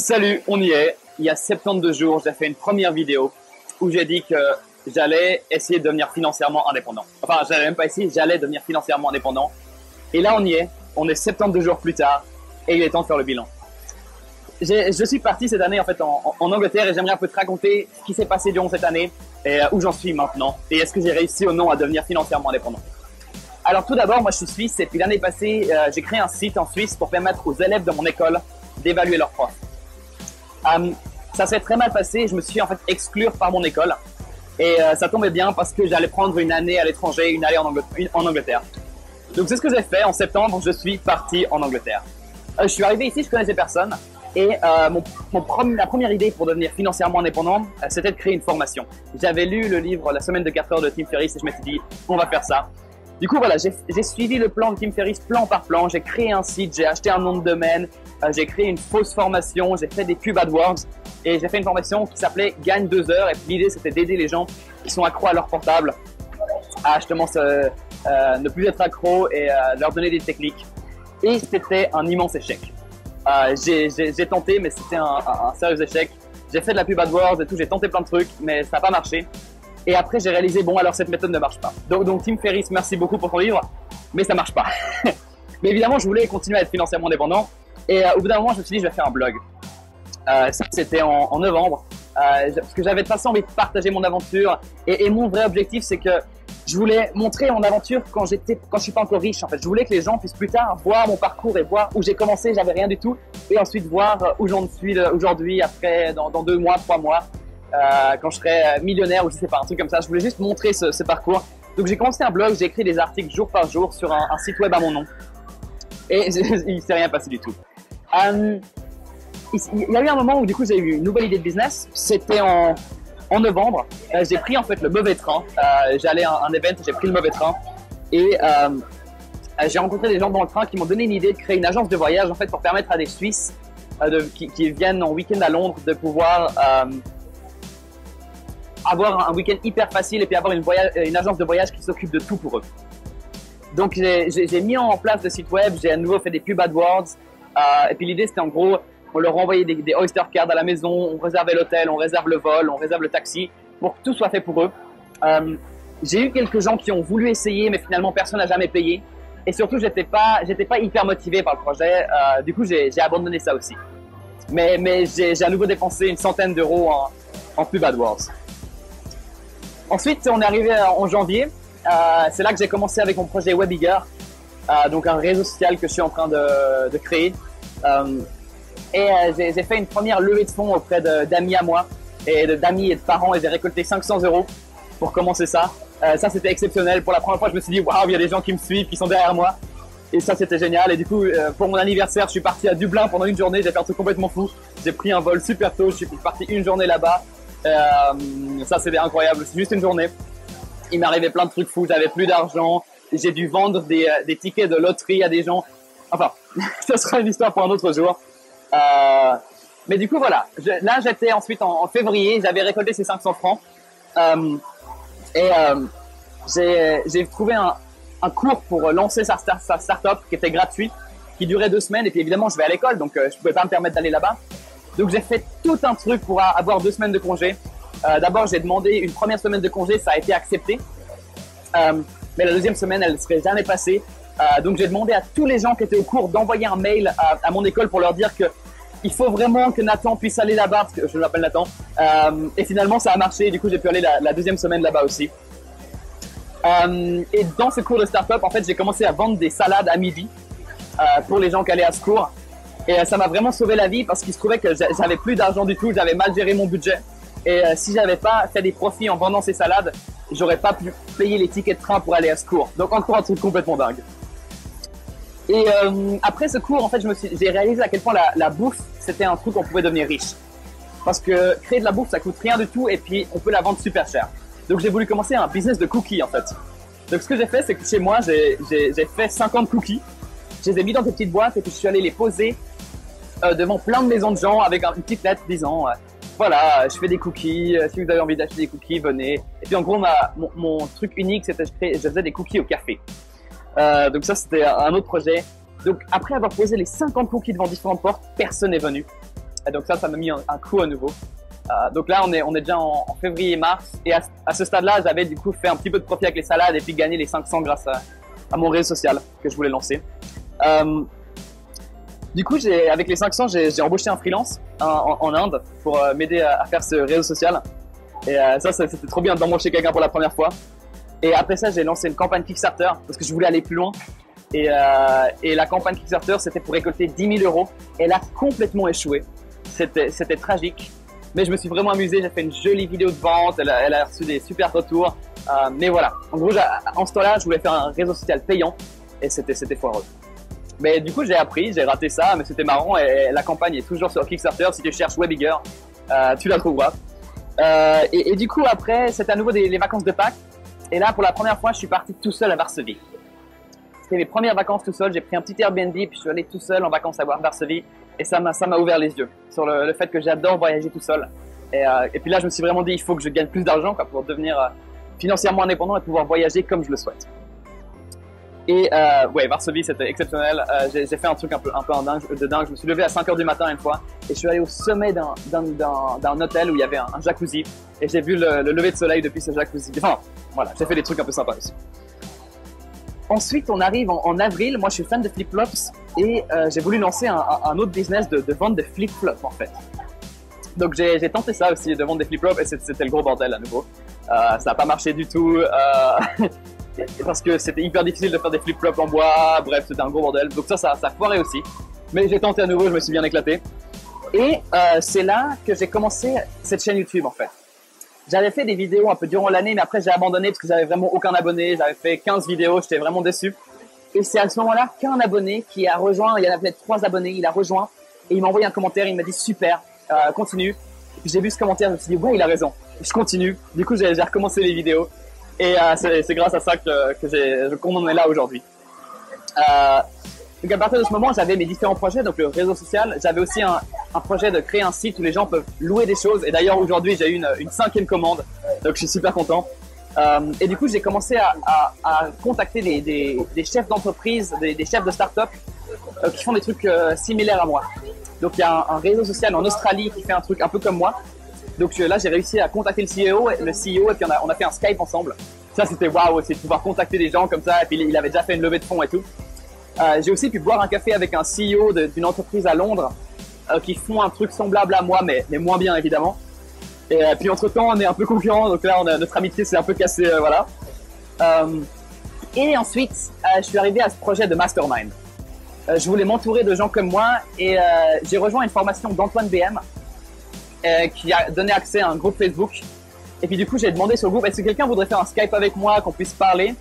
Salut, on y est. Il y a 72 jours, j'ai fait une première vidéo où j'ai dit que j'allais essayer de devenir financièrement indépendant. Enfin, j'allais même pas essayer, j'allais devenir financièrement indépendant. Et là, on y est. On est 72 jours plus tard et il est temps de faire le bilan. Je suis parti cette année en fait en Angleterre et j'aimerais un peu te raconter ce qui s'est passé durant cette année et où j'en suis maintenant et est-ce que j'ai réussi ou non à devenir financièrement indépendant. Alors tout d'abord, moi je suis suisse et puis l'année passée, j'ai créé un site en Suisse pour permettre aux élèves de mon école d'évaluer leurs profs. Ça s'est très mal passé, je me suis en fait exclure par mon école et ça tombait bien parce que j'allais prendre une année à l'étranger, une année en Angleterre. Donc c'est ce que j'ai fait en septembre, je suis parti en Angleterre. Je suis arrivé ici, je connaissais personne et la première idée pour devenir financièrement indépendant, c'était de créer une formation. J'avais lu le livre La semaine de 4 heures de Tim Ferriss et je m'étais dit on va faire ça. Du coup voilà, j'ai suivi le plan de Tim Ferriss plan par plan, j'ai créé un site, j'ai acheté un nom de domaine, j'ai créé une fausse formation, j'ai fait des pubs AdWords et j'ai fait une formation qui s'appelait Gagne 2 heures et l'idée c'était d'aider les gens qui sont accros à leur portable à justement ne plus être accros et leur donner des techniques. Et c'était un immense échec. J'ai tenté mais c'était un sérieux échec. J'ai fait de la pub AdWords et tout, j'ai tenté plein de trucs mais ça n'a pas marché. Et après, j'ai réalisé, bon, alors cette méthode ne marche pas. Donc Tim Ferriss, merci beaucoup pour ton livre, mais ça marche pas. Mais évidemment, je voulais continuer à être financièrement indépendant. Et au bout d'un moment, je me suis dit, je vais faire un blog. Ça, c'était en novembre. Parce que j'avais de toute façon envie de partager mon aventure. Et mon vrai objectif, c'est que je voulais montrer mon aventure quand je suis pas encore riche. En fait, je voulais que les gens puissent plus tard voir mon parcours et voir où j'ai commencé, j'avais rien du tout. Et ensuite voir où j'en suis aujourd'hui, après, dans 2 mois, 3 mois. Quand je serai millionnaire ou je sais pas, un truc comme ça. Je voulais juste montrer ce parcours. Donc j'ai commencé un blog, j'ai écrit des articles jour par jour sur un site web à mon nom. Et il s'est rien passé du tout. Il y a eu un moment où du coup j'ai eu une nouvelle idée de business. C'était en novembre. J'ai pris en fait le mauvais train. J'allais à un event, j'ai pris le mauvais train. Et j'ai rencontré des gens dans le train qui m'ont donné une idée de créer une agence de voyage en fait pour permettre à des Suisses qui viennent en week-end à Londres de pouvoir avoir un week-end hyper facile et puis avoir une agence de voyage qui s'occupe de tout pour eux. Donc j'ai mis en place le site web, j'ai à nouveau fait des pubs AdWords et puis l'idée c'était en gros, on leur envoyait des Oyster cards à la maison, on réservait l'hôtel, on réserve le vol, on réserve le taxi pour que tout soit fait pour eux. J'ai eu quelques gens qui ont voulu essayer mais finalement personne n'a jamais payé et surtout j'étais pas hyper motivé par le projet, du coup j'ai abandonné ça aussi. Mais j'ai à nouveau dépensé une centaine d'euros en pub AdWords. Ensuite, on est arrivé en janvier. C'est là que j'ai commencé avec mon projet Webigger, donc un réseau social que je suis en train de créer. J'ai fait une première levée de fonds auprès d'amis à moi, et d'amis et de parents, et j'ai récolté 500 euros pour commencer ça. Ça, c'était exceptionnel. Pour la première fois, je me suis dit, waouh, il y a des gens qui me suivent, qui sont derrière moi. Et ça, c'était génial. Et du coup, pour mon anniversaire, je suis parti à Dublin pendant une journée. J'ai fait un truc complètement fou. J'ai pris un vol super tôt. Je suis parti une journée là-bas. Ça c'était incroyable, c'est juste une journée. Il m'est arrivé plein de trucs fous, j'avais plus d'argent, j'ai dû vendre des tickets de loterie à des gens. Enfin, ça sera une histoire pour un autre jour. Mais du coup voilà, là j'étais ensuite en février, j'avais récolté ces 500 francs j'ai trouvé un cours pour lancer sa start-up qui était gratuit, qui durait 2 semaines et puis évidemment je vais à l'école donc je pouvais pas me permettre d'aller là-bas. Donc j'ai fait tout un truc pour avoir 2 semaines de congé. D'abord j'ai demandé une première semaine de congé, ça a été accepté. Mais la deuxième semaine elle ne serait jamais passée. Donc j'ai demandé à tous les gens qui étaient au cours d'envoyer un mail à mon école pour leur dire que il faut vraiment que Nathan puisse aller là-bas, parce que je m'appelle Nathan. Et finalement ça a marché, et du coup j'ai pu aller la deuxième semaine là-bas aussi. Et dans ce cours de start-up, en fait j'ai commencé à vendre des salades à midi pour les gens qui allaient à ce cours. Et ça m'a vraiment sauvé la vie parce qu'il se trouvait que j'avais plus d'argent du tout, j'avais mal géré mon budget. Et si j'avais pas fait des profits en vendant ces salades, j'aurais pas pu payer les tickets de train pour aller à ce cours. Donc encore un truc complètement dingue. Et après ce cours, en fait, j'ai réalisé à quel point la bouffe, c'était un truc où on pouvait devenir riche. Parce que créer de la bouffe, ça coûte rien du tout et puis on peut la vendre super cher. Donc j'ai voulu commencer un business de cookies en fait. Donc ce que j'ai fait, c'est que chez moi, j'ai fait 50 cookies. Je les ai mis dans des petites boîtes et puis je suis allé les poser devant plein de maisons de gens avec une petite lettre disant voilà, je fais des cookies, si vous avez envie d'acheter des cookies, venez. Et puis en gros, mon truc unique, c'était je faisais des cookies au café. Donc ça, c'était un autre projet. Donc après avoir posé les 50 cookies devant différentes portes, personne n'est venu. Et donc ça m'a mis un coup à nouveau. Donc là, on est déjà en février-mars. Et à ce stade-là, j'avais du coup fait un petit peu de profit avec les salades et puis gagné les 500 grâce à mon réseau social que je voulais lancer. Du coup, avec les 500, j'ai embauché un freelance en Inde pour m'aider à faire ce réseau social. Et ça c'était trop bien d'embaucher quelqu'un pour la première fois. Et après ça, j'ai lancé une campagne Kickstarter parce que je voulais aller plus loin. Et la campagne Kickstarter, c'était pour récolter 10 000 euros. Elle a complètement échoué. C'était tragique. Mais je me suis vraiment amusé. J'ai fait une jolie vidéo de vente. Elle a reçu des super retours. Mais voilà. En gros, en ce temps-là, je voulais faire un réseau social payant. Et c'était foireux. Mais du coup, j'ai appris, j'ai raté ça, mais c'était marrant. Et la campagne est toujours sur Kickstarter. Si tu cherches Webigger, tu la trouveras. Et du coup, après, c'était à nouveau les vacances de Pâques. Et là, pour la première fois, je suis parti tout seul à Varsovie. C'était mes premières vacances tout seul. J'ai pris un petit Airbnb, puis je suis allé tout seul en vacances à Varsovie. Et ça m'a ouvert les yeux sur le fait que j'adore voyager tout seul. Et puis là, je me suis vraiment dit, il faut que je gagne plus d'argent pour devenir financièrement indépendant et pouvoir voyager comme je le souhaite. Et ouais, Varsovie, c'était exceptionnel. J'ai fait un truc un peu de dingue. Je me suis levé à 5 h du matin une fois et je suis allé au sommet d'un hôtel où il y avait un jacuzzi. Et j'ai vu le lever de soleil depuis ce jacuzzi. Enfin, voilà, j'ai fait des trucs un peu sympas aussi. Ensuite, on arrive en avril. Moi, je suis fan de flip-flops et j'ai voulu lancer un autre business de vente de flip-flops en fait. Donc, j'ai tenté ça aussi, de vendre des flip-flops et c'était le gros bordel à nouveau. Ça n'a pas marché du tout. Parce que c'était hyper difficile de faire des flip-flops en bois, bref, c'était un gros bordel. Donc ça foirait aussi. Mais j'ai tenté à nouveau, je me suis bien éclaté. Et c'est là que j'ai commencé cette chaîne YouTube en fait. J'avais fait des vidéos un peu durant l'année, mais après j'ai abandonné parce que j'avais vraiment aucun abonné. J'avais fait 15 vidéos, j'étais vraiment déçu. Et c'est à ce moment-là qu'un abonné qui a rejoint, il y en avait peut-être 3 abonnés, il a rejoint et il m'a envoyé un commentaire, il m'a dit super, continue. Et puis j'ai vu ce commentaire, je me suis dit ouais, il a raison, je continue. Du coup j'ai recommencé les vidéos. Et c'est grâce à ça qu'on en est là aujourd'hui. Donc à partir de ce moment, j'avais mes différents projets, donc le réseau social. J'avais aussi un projet de créer un site où les gens peuvent louer des choses. Et d'ailleurs, aujourd'hui, j'ai eu une 5e commande, donc je suis super content. Et du coup, j'ai commencé à contacter des chefs d'entreprise, des chefs de start-up qui font des trucs similaires à moi. Donc il y a un réseau social en Australie qui fait un truc un peu comme moi. Donc là, j'ai réussi à contacter le CEO et puis on a fait un Skype ensemble. Ça, c'était waouh aussi, de pouvoir contacter des gens comme ça. Et puis, il avait déjà fait une levée de fonds et tout. J'ai aussi pu boire un café avec un CEO d'une entreprise à Londres qui font un truc semblable à moi, mais moins bien, évidemment. Et puis, entre-temps, on est un peu concurrents. Donc là, notre amitié s'est un peu cassée, voilà. Et ensuite, je suis arrivé à ce projet de Mastermind. Je voulais m'entourer de gens comme moi et j'ai rejoint une formation d'Antoine BM. Qui a donné accès à un groupe Facebook. Et puis du coup, j'ai demandé sur le groupe, est-ce que quelqu'un voudrait faire un Skype avec moi, qu'on puisse parler?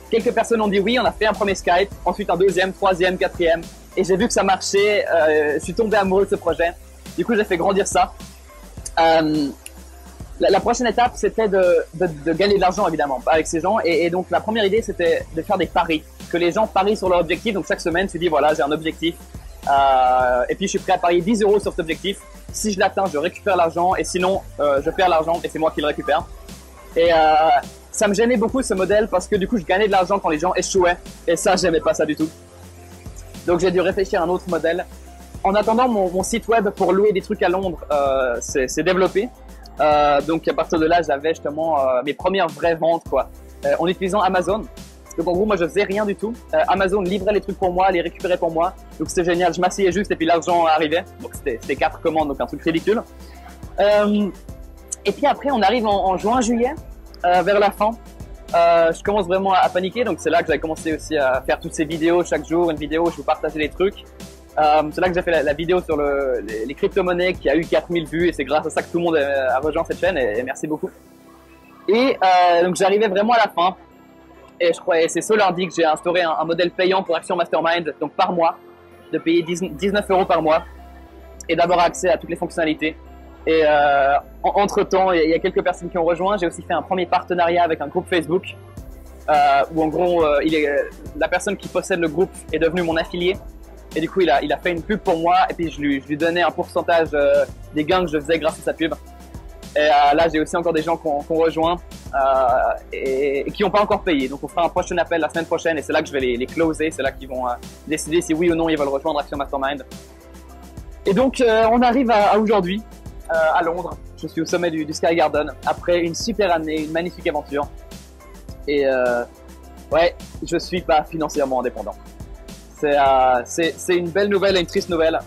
Quelques personnes ont dit oui, on a fait un premier Skype, ensuite un deuxième, troisième, quatrième. Et j'ai vu que ça marchait, je suis tombé amoureux de ce projet. Du coup, j'ai fait grandir ça. La prochaine étape, c'était de gagner de l'argent, évidemment, avec ces gens. Et donc, la première idée, c'était de faire des paris. Que les gens parient sur leur objectif. Donc, chaque semaine, tu dis, voilà, j'ai un objectif. Et puis, je suis prêt à parier 10 € sur cet objectif. Si je l'atteins, je récupère l'argent. Et sinon, je perds l'argent et c'est moi qui le récupère. Et ça me gênait beaucoup, ce modèle, parce que du coup, je gagnais de l'argent quand les gens échouaient. Et ça, j'aimais pas ça du tout. Donc, j'ai dû réfléchir à un autre modèle. En attendant, mon site web pour louer des trucs à Londres s'est développé. Donc, à partir de là, j'avais justement mes premières vraies ventes, quoi, en utilisant Amazon. Donc, en gros, moi, je faisais rien du tout. Amazon livrait les trucs pour moi, les récupérait pour moi. Donc, c'était génial. Je m'asseyais juste et puis l'argent arrivait. Donc, c'était 4 commandes, donc un truc ridicule. Et puis après, on arrive en juin-juillet, vers la fin. Je commence vraiment à paniquer. Donc, c'est là que j'ai commencé aussi à faire toutes ces vidéos chaque jour. Une vidéo où je vous partageais les trucs. C'est là que j'ai fait la vidéo sur les crypto-monnaies qui a eu 4000 vues. Et c'est grâce à ça que tout le monde a rejoint cette chaîne. Et merci beaucoup. Et donc, j'arrivais vraiment à la fin. Et je crois que c'est ce lundi que j'ai instauré un modèle payant pour Action Mastermind, donc par mois, de payer 19 € par mois et d'avoir accès à toutes les fonctionnalités. Et entre-temps, il y a quelques personnes qui ont rejoint. J'ai aussi fait un premier partenariat avec un groupe Facebook où en gros, la personne qui possède le groupe est devenue mon affilié. Et du coup, il a fait une pub pour moi et puis je lui donnais un pourcentage des gains que je faisais grâce à sa pub. Et là, j'ai aussi encore des gens qui ont rejoint et qui n'ont pas encore payé. Donc, on fera un prochain appel la semaine prochaine et c'est là que je vais les closer. C'est là qu'ils vont décider si oui ou non ils veulent rejoindre Action Mastermind. Et donc, on arrive à aujourd'hui, à Londres. Je suis au sommet du Sky Garden, après une super année, une magnifique aventure. Et ouais, je suis pas financièrement indépendant. C'est une belle nouvelle et une triste nouvelle.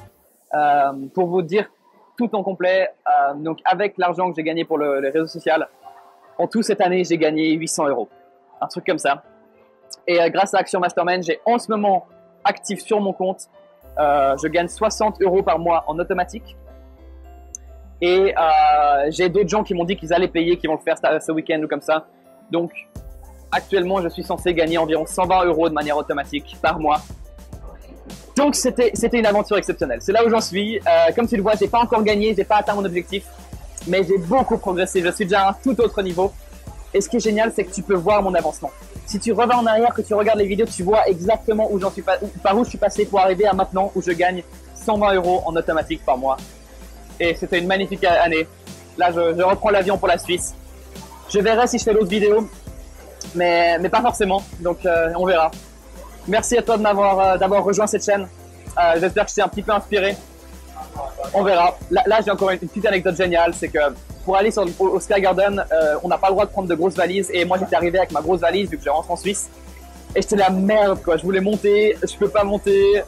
Pour vous dire tout en complet, donc avec l'argent que j'ai gagné pour les réseaux sociaux, en tout cette année, j'ai gagné 800 €. Un truc comme ça. Et grâce à Action Mastermind, j'ai en ce moment actif sur mon compte, je gagne 60 € par mois en automatique. Et j'ai d'autres gens qui m'ont dit qu'ils allaient payer, qui vont le faire ce week-end ou comme ça. Donc actuellement, je suis censé gagner environ 120 € de manière automatique par mois. Donc c'était une aventure exceptionnelle. C'est là où j'en suis. Comme tu le vois, j'ai pas encore gagné, j'ai pas atteint mon objectif, mais j'ai beaucoup progressé. Je suis déjà à un tout autre niveau. Et ce qui est génial, c'est que tu peux voir mon avancement. Si tu reviens en arrière, que tu regardes les vidéos, tu vois exactement où j'en suis par où je suis passé pour arriver à maintenant où je gagne 120 € en automatique par mois. Et c'était une magnifique année. Là, je reprends l'avion pour la Suisse. Je verrai si je fais d'autres vidéos, mais pas forcément. Donc on verra. Merci à toi d'avoir rejoint cette chaîne. J'espère que je t'ai un petit peu inspiré. On verra. Là j'ai encore une petite anecdote géniale, c'est que pour aller au Sky Garden, on n'a pas le droit de prendre de grosses valises. Et moi j'étais arrivé avec ma grosse valise vu que je rentre en Suisse. Et j'étais la merde quoi. Je voulais monter, je peux pas monter.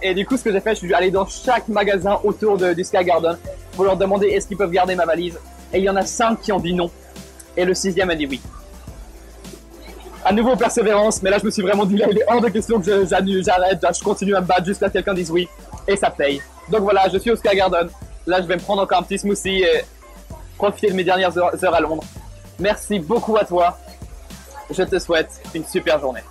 Et du coup ce que j'ai fait, je suis allé dans chaque magasin autour du Sky Garden pour leur demander est-ce qu'ils peuvent garder ma valise. Et il y en a 5 qui ont dit non. Et le 6e a dit oui. À nouveau persévérance, mais là je me suis vraiment dit là il est hors de question que j'arrête, je continue à me battre jusqu'à ce que quelqu'un dise oui, et ça paye. Donc voilà, je suis au Sky Garden, là je vais me prendre encore un petit smoothie et profiter de mes dernières heures à Londres. Merci beaucoup à toi, je te souhaite une super journée.